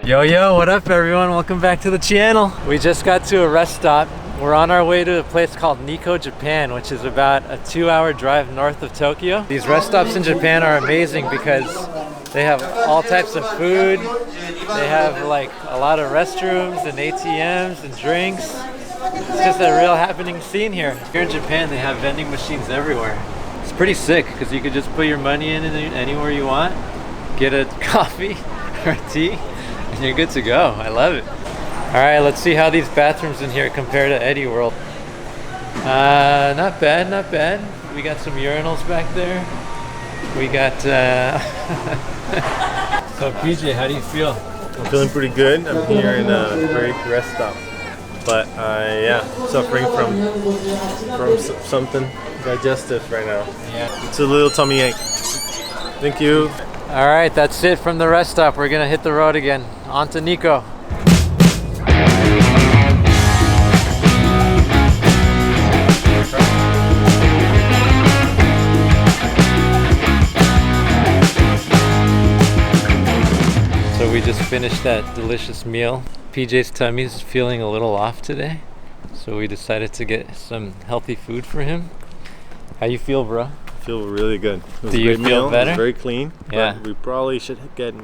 Yo, yo, what up everyone? Welcome back to the channel. We just got to a rest stop. We're on our way to a place called Nikko, Japan, which is about a 2-hour drive north of Tokyo. These rest stops in Japan are amazing because they have all types of food. They have like a lot of restrooms and ATMs and drinks. It's just a real happening scene here. Here in Japan, they have vending machines everywhere. It's pretty sick because you could just put your money in anywhere you want, get a coffee or a tea, and you're good to go. I love it. All right, let's see how these bathrooms in here compare to Eddie World. Not bad, not bad. We got some urinals back there. We got, So PJ, how do you feel? I'm feeling pretty good. I'm here in a great rest stop. But yeah, suffering from something digestive right now. Yeah. It's a little tummy ache. Thank you. All right, that's it from the rest stop. We're gonna hit the road again. On to Nikko. So we just finished that delicious meal. PJ's tummy's feeling a little off today, so we decided to get some healthy food for him. How you feel, bro? I feel really good. It was Do a you great feel meal. better? It was very clean. Yeah. But we probably should get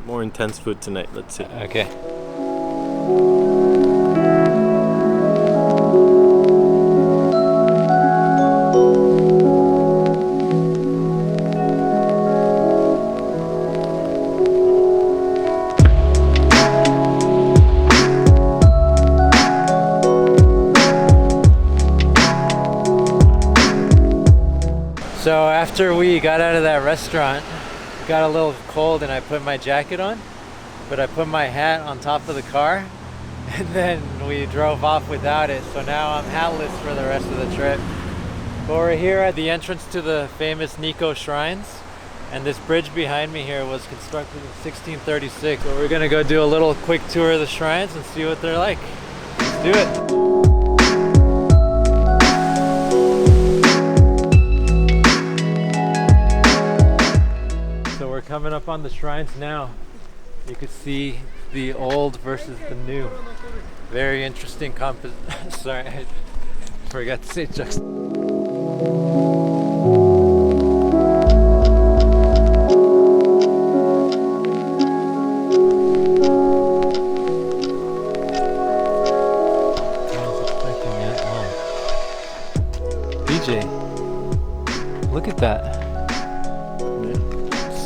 more intense food tonight. Let's see. Okay. So after we got out of that restaurant, it got a little cold and I put my jacket on, but I put my hat on top of the car and then we drove off without it. So now I'm hatless for the rest of the trip. But we're here at the entrance to the famous Nikko shrines, and this bridge behind me here was constructed in 1636. So we're gonna go do a little quick tour of the shrines and see what they're like. Let's do it. Coming up on the shrines now, you could see the old versus the new. Very interesting sorry, I forgot to say juxtaposition. PJ, look at that.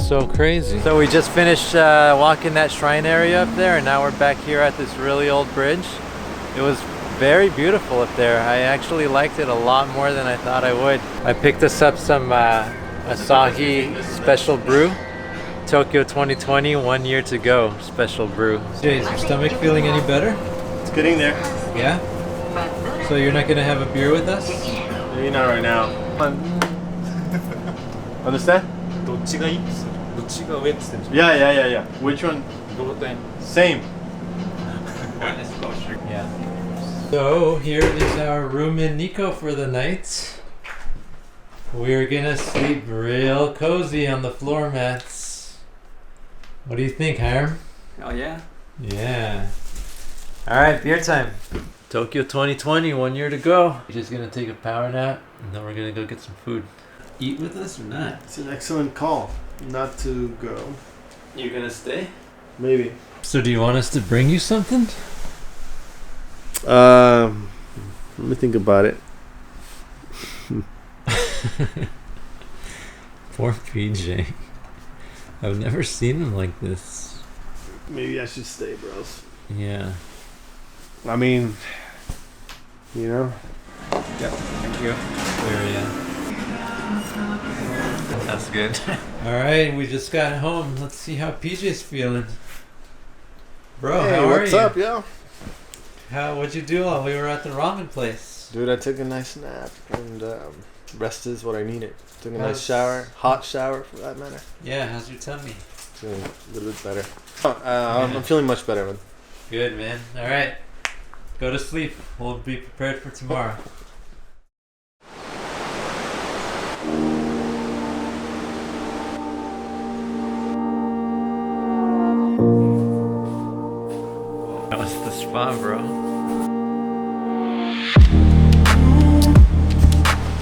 So crazy. So we just finished walking that shrine area up there, and now we're back here at this really old bridge. It was very beautiful up there. I actually liked it a lot more than I thought I would. I picked us up some Asahi special brew. Tokyo 2020, 1 year to go special brew. Jay, is your stomach feeling any better? It's getting there. Yeah? So you're not gonna have a beer with us? Maybe not right now. Understand? Yeah. Which one? Same. Yeah. So here is our room in Nikko for the night. We're gonna sleep real cozy on the floor mats. What do you think, Hiram? Oh yeah? Yeah. Alright, beer time. Tokyo 2020, 1 year to go. We're just gonna take a power nap and then we're gonna go get some food. Eat with us or not? It's an excellent call not to go. You're gonna stay? Maybe. So do you want us to bring you something? Let me think about it. Poor PJ. I've never seen him like this. Maybe I should stay, bros. Yeah. I mean, you know. Yep, thank you. There, yeah. That's good. Alright, we just got home. Let's see how PJ's feeling. Bro, Hey, how are you? what's up, yo? What'd you do while we were at the ramen place? Dude, I took a nice nap and rest is what I needed. Took a How's- nice shower, hot shower for that matter. Yeah, how's your tummy? Feeling a little bit better. I'm feeling much better, man. Good, man. Alright. Go to sleep. We'll be prepared for tomorrow. spot, bro.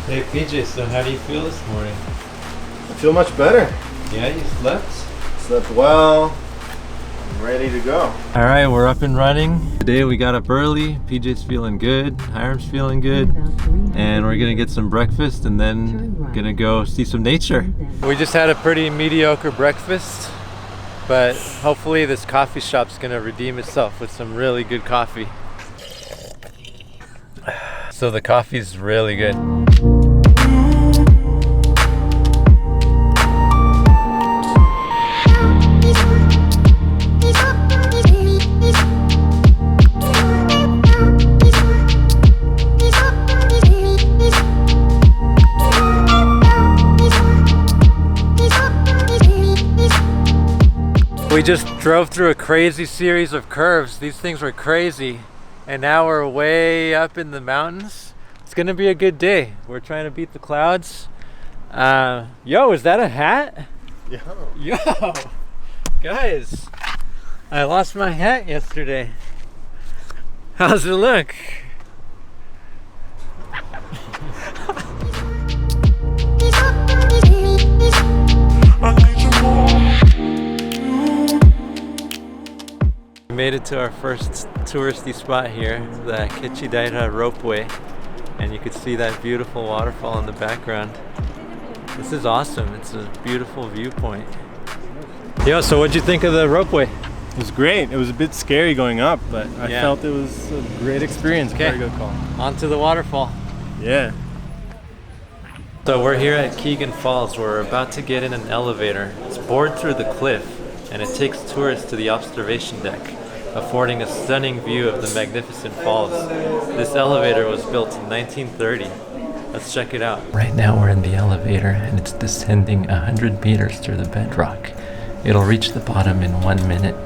Hey PJ, so how do you feel this morning? I feel much better. Yeah, you slept? Slept well. I'm ready to go. All right, we're up and running. Today we got up early. PJ's feeling good, Hiram's feeling good, and we're gonna get some breakfast and then gonna go see some nature. We just had a pretty mediocre breakfast, but hopefully this coffee shop's gonna redeem itself with some really good coffee. So the coffee's really good. We just drove through a crazy series of curves. These things were crazy. And now we're way up in the mountains. It's gonna be a good day. We're trying to beat the clouds. Yo, is that a hat? Yo, guys, I lost my hat yesterday. How's it look? We made it to our first touristy spot here, the Kechidaira ropeway, and you could see that beautiful waterfall in the background. This is awesome. It's a beautiful viewpoint. Yo, so what'd you think of the ropeway? It was great. It was a bit scary going up, but I felt it was a great experience. Okay. Very good call. On to the waterfall. Yeah. So we're here at Keegan Falls. We're about to get in an elevator. It's bored through the cliff, and it takes tourists to the observation deck, affording a stunning view of the magnificent falls. This elevator was built in 1930. Let's check it out. Right now we're in the elevator and it's descending 100 meters through the bedrock. It'll reach the bottom in 1 minute.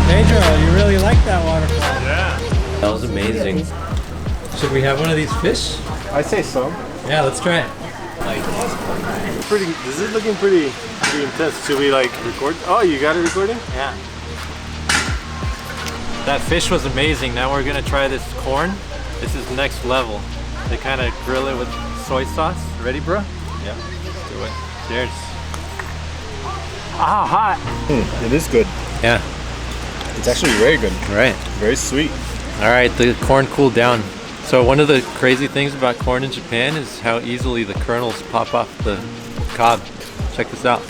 Pedro, you really like that waterfall? Yeah. That was amazing. Should we have one of these fish? I say so. Yeah, let's try it. This is looking pretty intense. Should we like record? Oh, you got it recording? Yeah. That fish was amazing. Now we're gonna try this corn. This is next level. They kind of grill it with soy sauce. Ready, bro? Yeah. Let's do it. Cheers. Ah, hot. It is good. Yeah. It's actually very good. Right. Very sweet. All right, the corn cooled down. So one of the crazy things about corn in Japan is how easily the kernels pop off the cob. Check this out.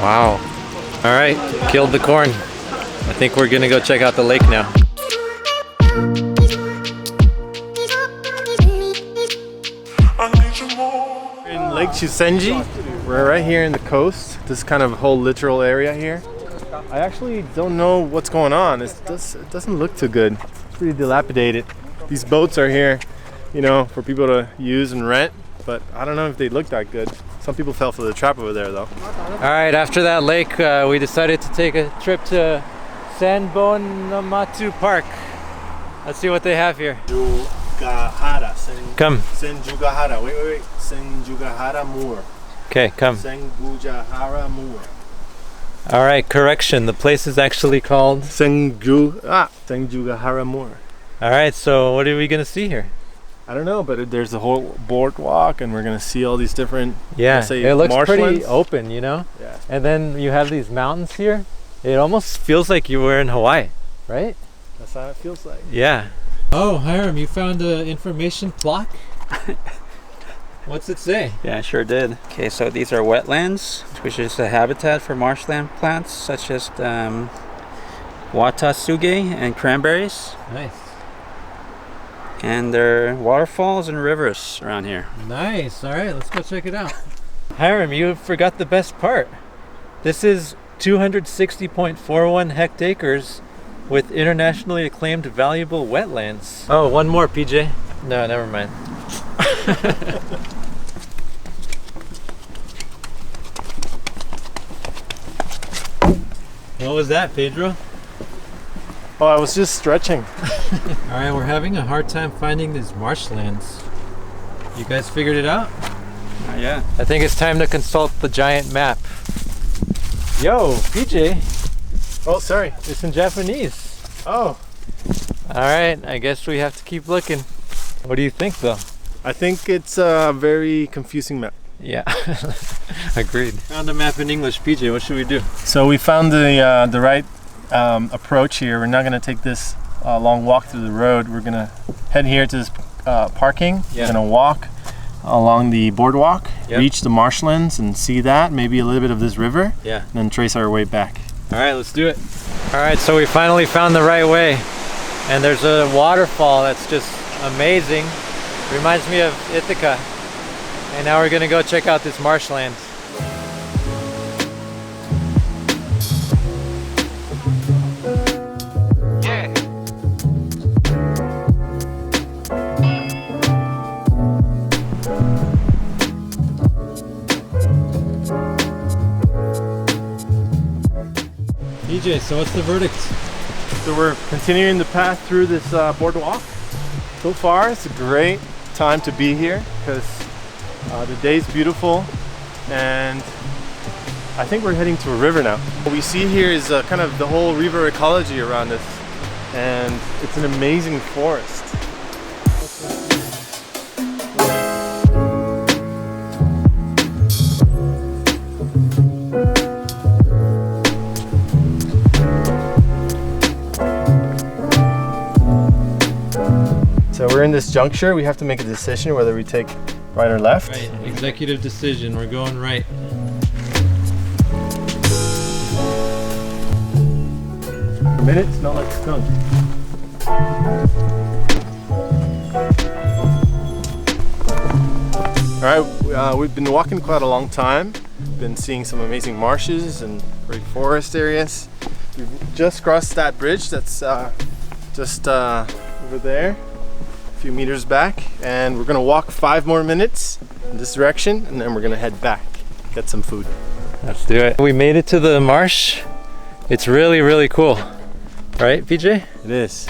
Wow. All right, killed the corn. I think we're gonna go check out the lake now. In Lake Chusenji, we're right here in the coast. This kind of whole littoral area here. I actually don't know what's going on. It doesn't look too good. It's pretty dilapidated. These boats are here, you know, for people to use and rent, but I don't know if they look that good. Some people fell for the trap over there though. All right, after that lake, we decided to take a trip to Sanbonamatu Park. Let's see what they have here. Senjugahara. Come. Senjugahara. Wait. Senjugahara Moor. Okay, come. Senjugahara Moor. All right, correction. The place is actually called Senjugahara Moor. All right, so what are we gonna see here? I don't know, but there's a whole boardwalk, and we're gonna see all these different. Yeah, it looks pretty marshlands. open, you know. Yeah. And then you have these mountains here. It almost feels like you were in Hawaii, right? That's how it feels like. Yeah. Oh, Hiram, you found an information plaque? What's it say? Yeah, I sure did. Okay, so these are wetlands, which is a habitat for marshland plants such as watasuge and cranberries. Nice. And there are waterfalls and rivers around here. Nice. All right, let's go check it out. Hiram, you forgot the best part. This is 260.41 hectares with internationally acclaimed valuable wetlands. Oh, one more, PJ. No, never mind. What was that, Pedro? Oh, I was just stretching. All right, we're having a hard time finding these marshlands. You guys figured it out? Yeah. I think it's time to consult the giant map. Yo, PJ, Oh, sorry. it's in Japanese. Oh, All right, I guess we have to keep looking. What do you think, though? I think it's a very confusing map. Yeah, agreed. Found a map in English, PJ. What should we do? So we found the right approach here. We're not going to take this long walk through the road. We're going to head here to this parking. Yeah. We're going to walk along the boardwalk, Yep. reach the marshlands and see that, maybe a little bit of this river, Yeah. and then trace our way back. All right, let's do it. All right, so we finally found the right way. And there's a waterfall that's just amazing. Reminds me of Ithaca. And now we're gonna go check out this marshland. PJ, so what's the verdict? So we're continuing the path through this boardwalk. So far, it's a great time to be here because the day's beautiful, and I think we're heading to a river now. What we see here is kind of the whole river ecology around us, and it's an amazing forest. So we're in this juncture. We have to make a decision whether we take right or left. Right, executive decision. We're going right. A minute, smell like skunk. All right, we've been walking quite a long time. Been seeing some amazing marshes and great forest areas. We've just crossed that bridge that's just over there, a few meters back, and we're gonna walk 5 more minutes in this direction, and then we're gonna head back, get some food. Let's do it. We made it to the marsh. It's really, really cool. Right, PJ? It is.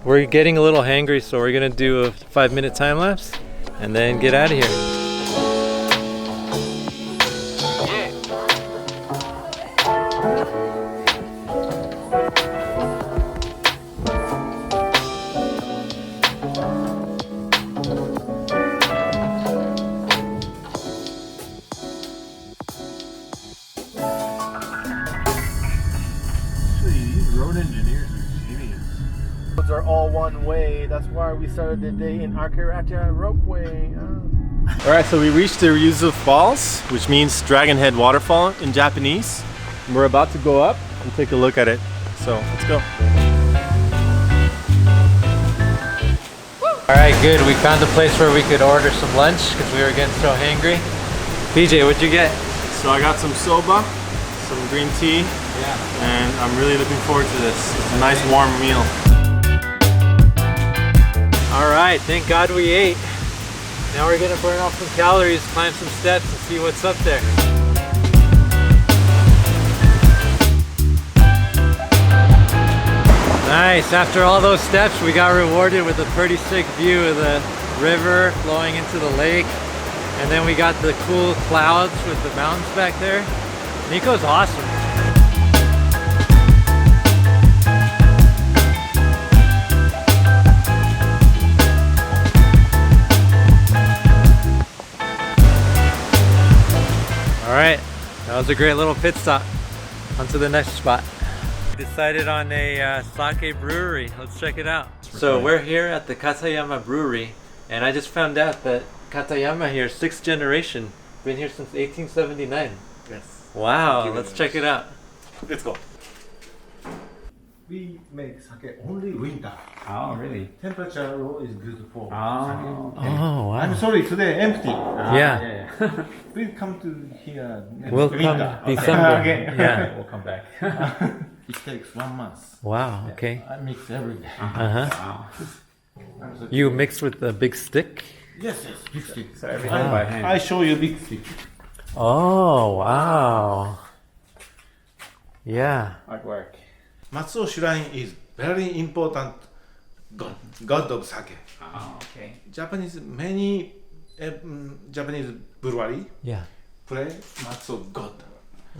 We're getting a little hangry, so we're gonna do a 5-minute time lapse and then get out of here. Road engineers are genius. Roads are all one way. That's why we started the day in Akirata Ropeway. All right, so we reached the Ryuzu Falls, which means Dragon Head Waterfall in Japanese. And we're about to go up and take a look at it. So let's go. All right, good. We found a place where we could order some lunch because we were getting so hangry. PJ, what'd you get? So I got some soba, some green tea, Yeah. and I'm really looking forward to this. It's a nice warm meal. All right, thank God we ate. Now we're gonna burn off some calories, climb some steps, and see what's up there. Nice, after all those steps, we got rewarded with a pretty sick view of the river flowing into the lake. And then we got the cool clouds with the mountains back there. Nikko's awesome. All right, that was a great little pit stop. On to the next spot. We decided on a sake brewery. Let's check it out. So we're here at the Katayama Brewery, and I just found out that Katayama here, 6th generation, been here since 1879. Yes. Wow, let's check it out. Let's go. We make sake only winter. Oh, really? Temperature low is good for Oh, sake. Oh, wow. I'm sorry, today empty. Yeah. Please come to here next We'll winter. come December. Again. Yeah. we'll come back. It takes 1 month. Wow, okay. I mix every day. Uh-huh. Wow. I'm sorry. You mixed with a big stick? Yes, big stick. So everything by hand. I show you big stick. Oh, wow. Yeah. Hard work. Matsuo Shrine is very important god of sake. Oh, okay. Japanese many Japanese brewery Yeah. play Matsuo god.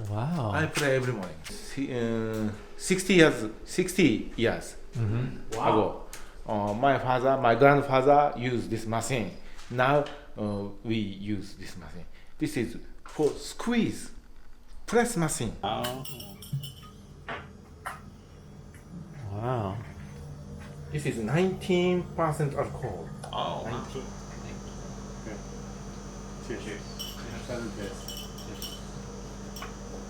Wow. I play every morning. 60 years ago. My grandfather used this machine. Now we use this machine. This is for squeeze, press machine. Oh. Wow. This is 19% alcohol. Oh. 19. Cheers.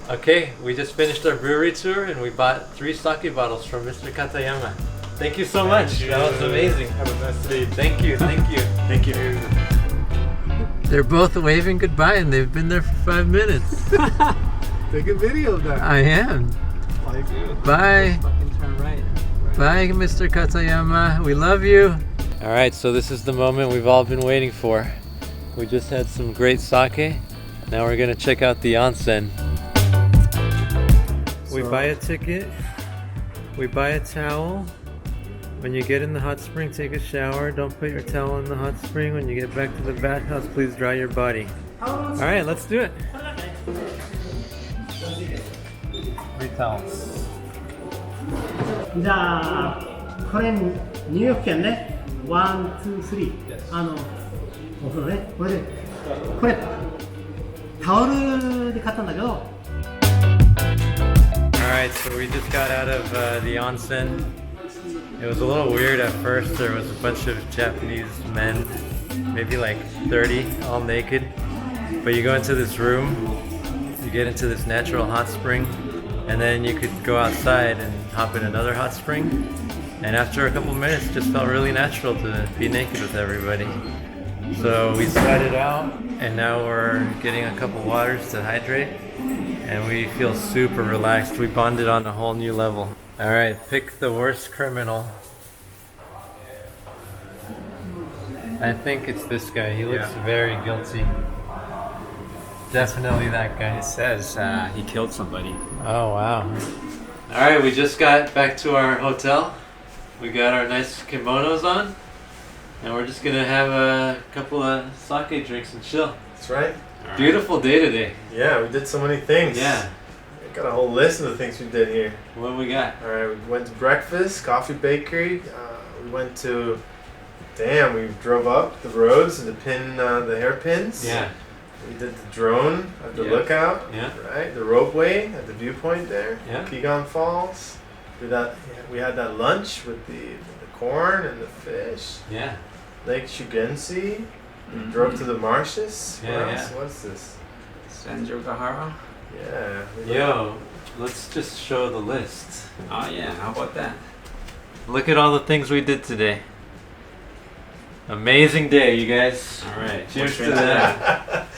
Okay, we just finished our brewery tour and we bought 3 sake bottles from Mr. Katayama. Thank you so much. That was amazing. Have a nice day. Thank you. Thank you. They're both waving goodbye and they've been there for 5 minutes. Take a video of that. I am. Bye. Fucking turn right. Bye, Mr. Katayama. We love you. All right, so this is the moment we've all been waiting for. We just had some great sake. Now we're gonna check out the onsen. We buy a ticket. We buy a towel. When you get in the hot spring, take a shower. Don't put your towel in the hot spring. When you get back to the bathhouse, please dry your body. All right, let's do it. 3 towels. じゃあこれ入浴券ね、ワン、ツー、スリー、お風呂ね、これタオルで買ったんだけど。Alright, so we just got out of the onsen. It was a little weird at first. There was a bunch of Japanese men, maybe like 30, all naked. But you go into this room, you get into this natural hot spring, and then you could go outside and hop in another hot spring. And after a couple minutes, it just felt really natural to be naked with everybody. So we started out, and now we're getting a couple waters to hydrate, and we feel super relaxed. We bonded on a whole new level. All right, pick the worst criminal. I think it's this guy. He looks very guilty. Definitely that guy. It says he killed somebody. Oh, wow. All right, we just got back to our hotel. We got our nice kimonos on, and we're just gonna have a couple of sake drinks and chill. That's right. Beautiful day today. Yeah, we did so many things. Yeah. We got a whole list of the things we did here. What do we got? All right, we went to breakfast, coffee bakery. We went to, we drove up the roads to pin the hairpins. Yeah. We did the drone at the Yeah. lookout. Yeah. Right, the ropeway at the viewpoint there. Yeah. Pegon Falls. We had that lunch with the corn and the fish. Yeah. Lake Shugensi. We drove to the marshes. Yeah, What else? yeah. What's this? Sanjogahara. Yeah. Yo, let's just show the list. Oh yeah, how about that? Look at all the things we did today. Amazing day, you guys. All right. Cheers to Cheers. that.